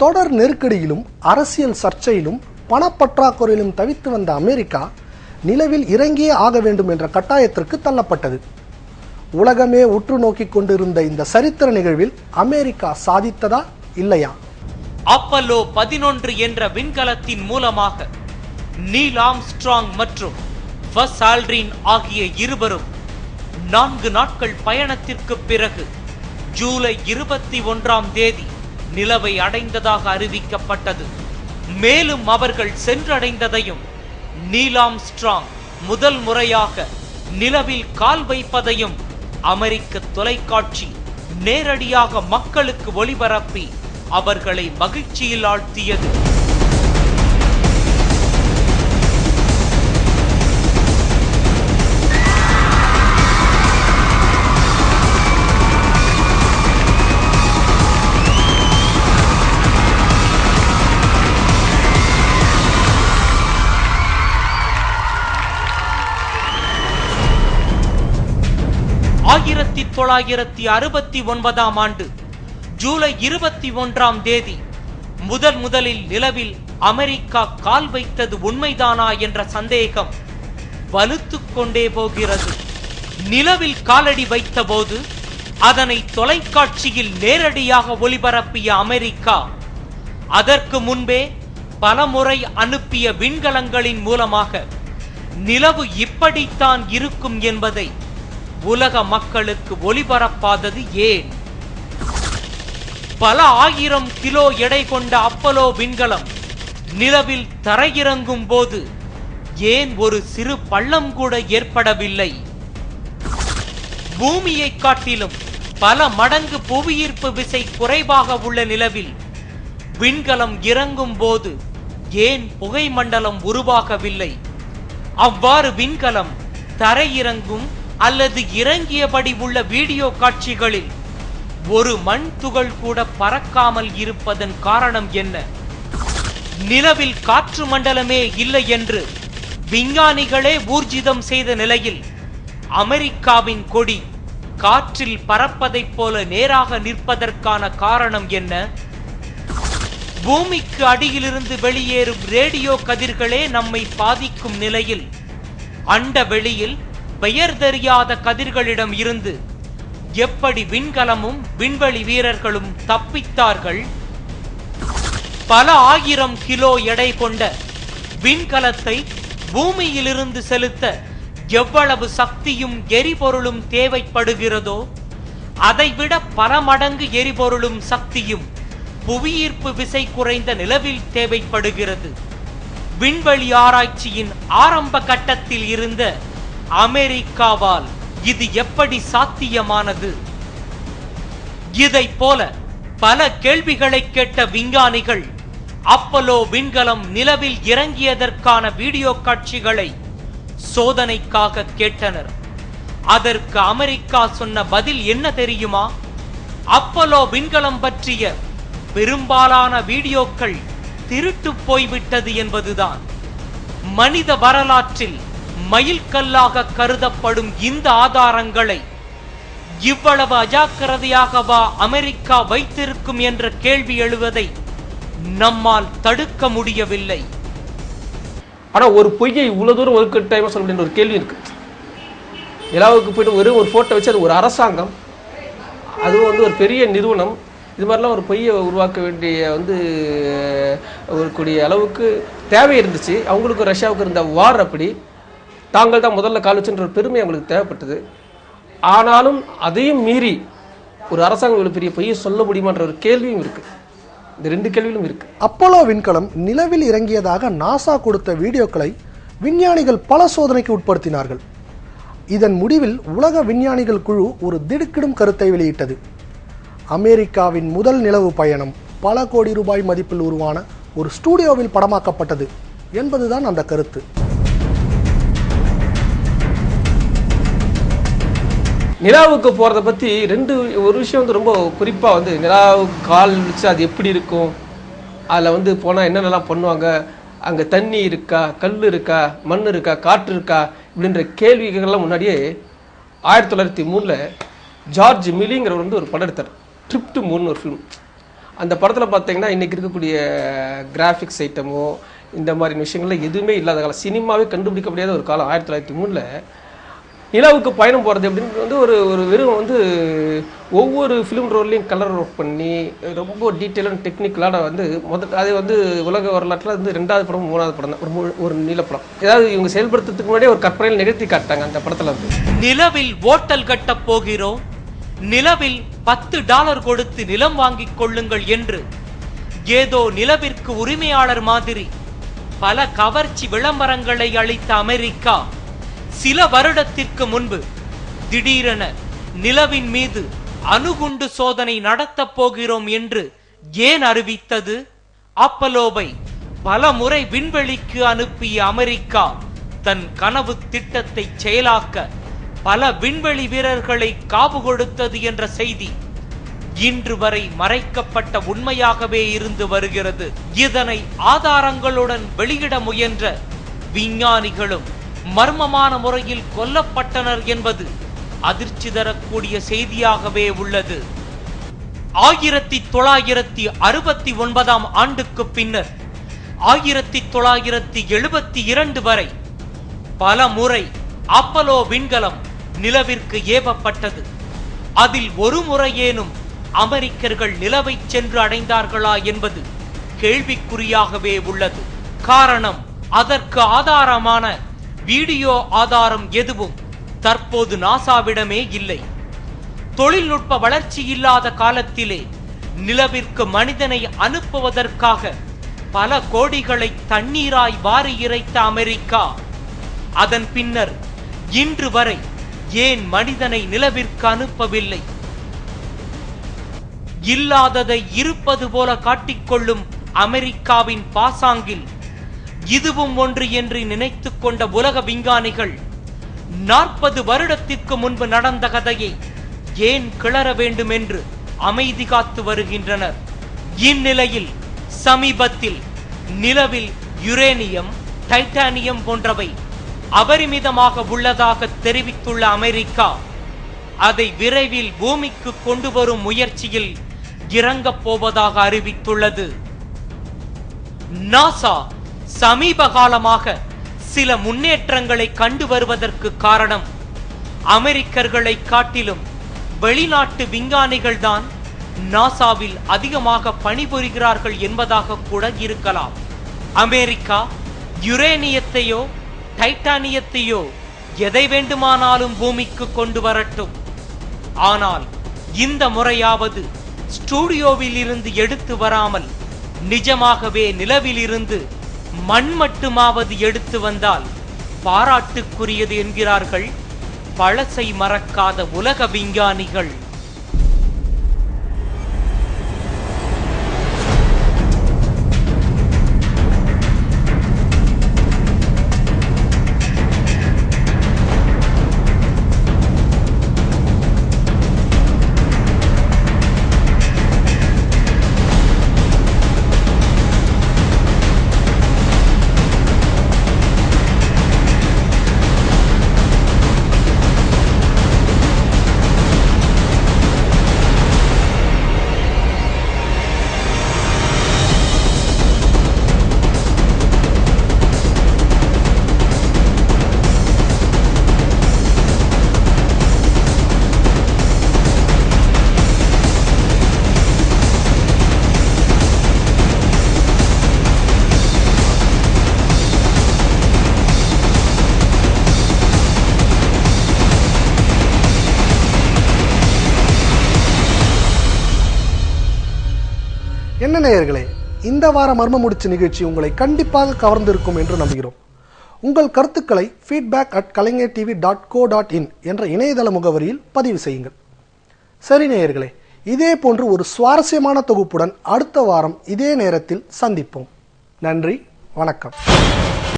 தொடர் நெருக்கடியிலும் அரசியல் சர்ச்சையிலும் பணப்பற்றாக்குறையிலும் தவித்து வந்த அமெரிக்கா நிலவில் இறங்கியே ஆக வேண்டும் என்ற கட்டாயத்திற்கு தள்ளப்பட்டது. உலகமே உற்று நோக்கி கொண்டிருந்த இந்த சரித்திர நிகழ்வில் அமெரிக்கா சாதித்ததா இல்லையா? அப்பல்லோ 11 என்ற விண்கலத்தின் மூலமாக நீல் ஆம்ஸ்ட்ராங் மற்றும் பஸ் ஆல்ட்ரின் ஆகிய இருவரும் 4 நாட்கள் பயணத்திற்கு பிறகு ஜூலை 21ஆம் தேதி நிலவை அடைந்ததாக அறிவிக்கப்பட்டது. மேலும் அவர்கள் சென்றடைந்ததையும் நீல் ஆம்ஸ்ட்ராங் முதல் முறையாக நிலவில் கால் வைப்பதையும் அமெரிக்க தொலைக்காட்சி நேரடியாக மக்களுக்கு ஒளிபரப்பி அவர்களை மகிழ்ச்சியில் ஆழ்த்தியது. ஆயிரத்தி 1969ஆம் ஆண்டு ஜூலை 21ஆம் தேதி முதலில் நிலவில் அமெரிக்கா கால் வைத்தது உண்மைதானா என்ற சந்தேகம் வலுத்துக் கொண்டே போகிறது. நிலவில் காலடி வைத்த போது அதனை தொலைக்காட்சியில் நேரடியாக ஒளிபரப்பிய அமெரிக்கா அதற்கு முன்பே பலமுறை அனுப்பிய விண்கலங்களின் மூலமாக நிலவு இப்படித்தான் இருக்கும் என்பதை உலக மக்களுக்கு ஒளிபரப்பாதது ஏன்? பல ஆயிரம் கிலோ எடை கொண்ட அப்பல்லோ விண்கலம் நிலவில் தரையிறங்கும் போது ஏன் ஒரு சிறு பள்ளம் கூட ஏற்படவில்லை? பூமியை காட்டிலும் பல மடங்கு புவியீர்ப்பு விசை குறைவாக உள்ள நிலவில் விண்கலம் இறங்கும் போது ஏன் புகை மண்டலம் உருவாகவில்லை? அவ்வாறு விண்கலம் தரையிறங்கும் அல்லது இறங்கியபடி உள்ள வீடியோ காட்சிகளில் ஒரு மண் துகள் கூட பறக்காமல் இருப்பதன் காரணம் என்ன? நிலவில் காற்று மண்டலமே இல்லை என்று விஞ்ஞானிகளே ஊர்ஜிதம் செய்த நிலையில் அமெரிக்காவின் கொடி காற்றில் பறப்பதைப் போல நேராக நிற்பதற்கான காரணம் என்ன? பூமிக்கு அடியிலிருந்து வெளியேறும் ரேடியோ கதிர்களே நம்மை பாதிக்கும் நிலையில் அண்ட வெளியில் பெயர் தெரியாத கதிர்களிடம் இருந்து எப்படி விண்கலமும் விண்வெளி வீரர்களும் தப்பித்தார்கள்? பல ஆயிரம் கிலோ எடை கொண்ட விண்கலத்தை பூமியிலிருந்து செலுத்த எவ்வளவு சக்தியும் எரிபொருளும் தேவைப்படுகிறதோ அதைவிட பல மடங்கு எரிபொருளும் சக்தியும் புவியீர்ப்பு விசை குறைந்த நிலவில் தேவைப்படுகிறது. விண்வெளி ஆராய்ச்சியின் ஆரம்ப கட்டத்தில் இருந்த அமெரிக்காவால் இது எப்படி சாத்தியமானது? இதை போல பல கேள்விகளை கேட்ட விஞ்ஞானிகள் அப்பல்லோ விண்கலம் நிலவில் இறங்கியதற்கான வீடியோ காட்சிகளை சோதனைக்காக கேட்டனர். அதற்கு அமெரிக்கா சொன்ன பதில் என்ன தெரியுமா? அப்பல்லோ விண்கலம் பற்றிய பெரும்பாலான வீடியோக்கள் திருட்டு போய்விட்டது என்பதுதான். மனித வரலாற்றில் மைல்கல்லாக கருதப்படும் இந்த ஆதாரங்களை இவ்வளவு அஜாக்கிரதையாகவா அமெரிக்கா வைத்திருக்கும் என்ற கேள்வி எழுவதை நம்மால் தடுக்க முடியவில்லை. ஆனா ஒரு பொய்யை இவ்வளவு தூரம் ஒரு டைம் சொல்ல முடியும் ஒரு கேள்வி இருக்கு. நிலாவுக்கு போயிட்டு ஒரு போட்டோ வச்சு அது ஒரு அரசாங்கம், அதுவும் ஒரு பெரிய நிறுவனம் இது மாதிரிலாம் ஒரு பொய்யை உருவாக்க வேண்டிய ஒரு கூடிய அளவுக்கு தேவை இருந்துச்சு. அவங்களுக்கு ரஷ்யாவுக்கு இருந்த வார் அப்படி தாங்கள் தான் முதல்ல கால் வச்சுன்ற பெருமை அவங்களுக்கு தேவைப்பட்டது. ஆனாலும் அதையும் மீறி ஒரு அரசாங்கம் இவ்வளவு பெரிய பொய்யை சொல்ல முடியுமான்ற ஒரு கேள்வியும் இருக்கு. இந்த 2 கேள்விகளும் இருக்கு. அப்பல்லோ விண்கலம் நிலவில் இறங்கியதாக நாசா கொடுத்த வீடியோக்களை விஞ்ஞானிகள் பல சோதனைக்கு உட்படுத்தினார்கள். இதன் முடிவில் உலக விஞ்ஞானிகள் குழு ஒரு திடுக்கிடும் கருத்தை வெளியிட்டது. அமெரிக்காவின் முதல் நிலவு பயணம் பல கோடி ரூபாய் மதிப்பில் உருவான ஒரு ஸ்டூடியோவில் படமாக்கப்பட்டது என்பதுதான் அந்த கருத்து. நிலாவுக்கு போகிறத பற்றி ஒரு விஷயம் ரொம்ப குறிப்பாக நிலாவுக்கு கால் வச்சு அது எப்படி இருக்கும், அதில் போனால் என்னென்னலாம் பண்ணுவாங்க, அங்கே தண்ணி இருக்கா, கல் இருக்கா, மண் இருக்கா, காற்று இருக்கா இப்படின்ற கேள்விகள்லாம் முன்னாடியே 1903 ஜார்ஜ் மில்லிங்கிறவர் ஒரு படம் எடுத்தார். ட்ரிப் டு மூன் ஒரு ஃபிலிம். அந்த படத்தில் பார்த்தீங்கன்னா இன்றைக்கி இருக்கக்கூடிய கிராஃபிக்ஸ் ஐட்டமோ இந்த மாதிரி விஷயங்கள்ல எதுவுமே இல்லாத காலம், சினிமாவே கண்டுபிடிக்க முடியாத ஒரு காலம் 1903 நிலவுக்கு பயணம் போகிறது அப்படின்னு வந்து ஒரு வெறும் வந்து ஒவ்வொரு ஃபிலிம் ரோல்லையும் கலர் ஒர்க் பண்ணி ரொம்ப டீட்டெயிலான டெக்னிக்கலான வந்து அது வந்து உலக வரலாற்றில் வந்து 2வது படம் 3வது படம் தான் ஒரு நீலப்படம். ஏதாவது இவங்க செயல்படுத்துறதுக்கு முன்னாடியே ஒரு கற்பனையில் நிகழ்த்தி காட்டாங்க அந்த படத்தில் வந்து. நிலவில் ஓட்டல் கட்டப் போகிறோம், நிலவில் $10 கொடுத்து நிலம் வாங்கிக் கொள்ளுங்கள் என்று ஏதோ நிலவிற்கு உரிமையாளர் மாதிரி பல கவர்ச்சி விளம்பரங்களை அளித்த அமெரிக்கா சில வருடத்திற்கு முன்பு திடீரென நிலவின் மீது அணுகுண்டு சோதனை நடத்தப் போகிறோம் என்று ஏன் அறிவித்தது? அப்பல்லோவை பல முறை விண்வெளிக்கு அனுப்பிய அமெரிக்கா தன் கனவு திட்டத்தை செயலாக்க பல விண்வெளி வீரர்களை காவு கொடுத்தது என்ற செய்தி இன்று வரை மறைக்கப்பட்ட உண்மையாகவே இருந்து வருகிறது. இதனை ஆதாரங்களுடன் வெளியிட முயன்ற விஞ்ஞானிகளும் மர்மமான முறையில் கொல்லப்பட்டனர் என்பது அதிர்ச்சி தரக்கூடிய செய்தியாகவே உள்ளது. 1969 ஆண்டுக்கு பின்னர் 1972 வரை பல முறை அப்பல்லோ விண்கலம் நிலவிற்கு ஏவப்பட்டது. அதில் ஒரு முறையேனும் அமெரிக்கர்கள் நிலவை சென்று அடைந்தார்களா என்பது கேள்விக்குறியாகவே உள்ளது. காரணம், அதற்கு ஆதாரமான வீடியோ ஆதாரம் எதுவும் தற்போது நாசாவிடமே இல்லை. தொழில்நுட்ப வளர்ச்சி இல்லாத காலத்திலே நிலவிற்கு மனிதனை அனுப்புவதற்காக பல கோடிகளை தண்ணீராய் வாரி இறைத்த அமெரிக்கா அதன் பின்னர் இன்று வரை ஏன் மனிதனை நிலவிற்கு அனுப்பவில்லை? இல்லாததை இருப்பது போல காட்டிக்கொள்ளும் அமெரிக்காவின் பாசாங்கில் இதுவும் ஒன்று என்று நினைத்துக் கொண்ட உலக விஞ்ஞானிகள் 40 வருடத்திற்கு முன்பு நடந்த கதையை ஏன் கிளற வேண்டும் என்று அமைதி காத்து வருகின்றனர். இந்நிலையில் சமீபத்தில் நிலவில் யுரேனியம், டைட்டானியம் போன்றவை அபரிமிதமாக உள்ளதாக தெரிவித்துள்ள அமெரிக்கா அதை விரைவில் பூமிக்கு கொண்டு வரும் முயற்சியில் இறங்கப் போவதாக அறிவித்துள்ளது. நாசா சமீப காலமாக சில முன்னேற்றங்களை கண்டு வருவதற்கு காரணம் அமெரிக்கர்களை காட்டிலும் வெளிநாட்டு விஞ்ஞானிகள் தான் நாசாவில் அதிகமாக பணிபுரிகிறார்கள் என்பதாக கூட இருக்கலாம். அமெரிக்கா யுரேனியத்தையோ டைட்டானியத்தையோ எதை வேண்டுமானாலும் பூமிக்கு கொண்டு வரட்டும், ஆனால் இந்த முறையாவது ஸ்டூடியோவில் இருந்து எடுத்து வராமல் நிஜமாகவே நிலவில் இருந்து மண் மட்டுமாவது எடுத்து வந்தால் பாராட்டுக்குரியது என்கிறார்கள் பழசை மறக்காத உலக விஞ்ஞானிகள். என்ன நேயர்களே, இந்த வார மர்ம முடிச்சு நிகழ்ச்சி உங்களை கண்டிப்பாக கவர்ந்திருக்கும் என்று நம்புகிறோம். உங்கள் கருத்துக்களை feedback@kalaignertv.co.in என்ற இணையதள முகவரியில் பதிவு செய்யுங்கள். சரி நேயர்களே, இதே போன்று ஒரு சுவாரஸ்யமான தொகுப்புடன் அடுத்த வாரம் இதே நேரத்தில் சந்திப்போம். நன்றி, வணக்கம்.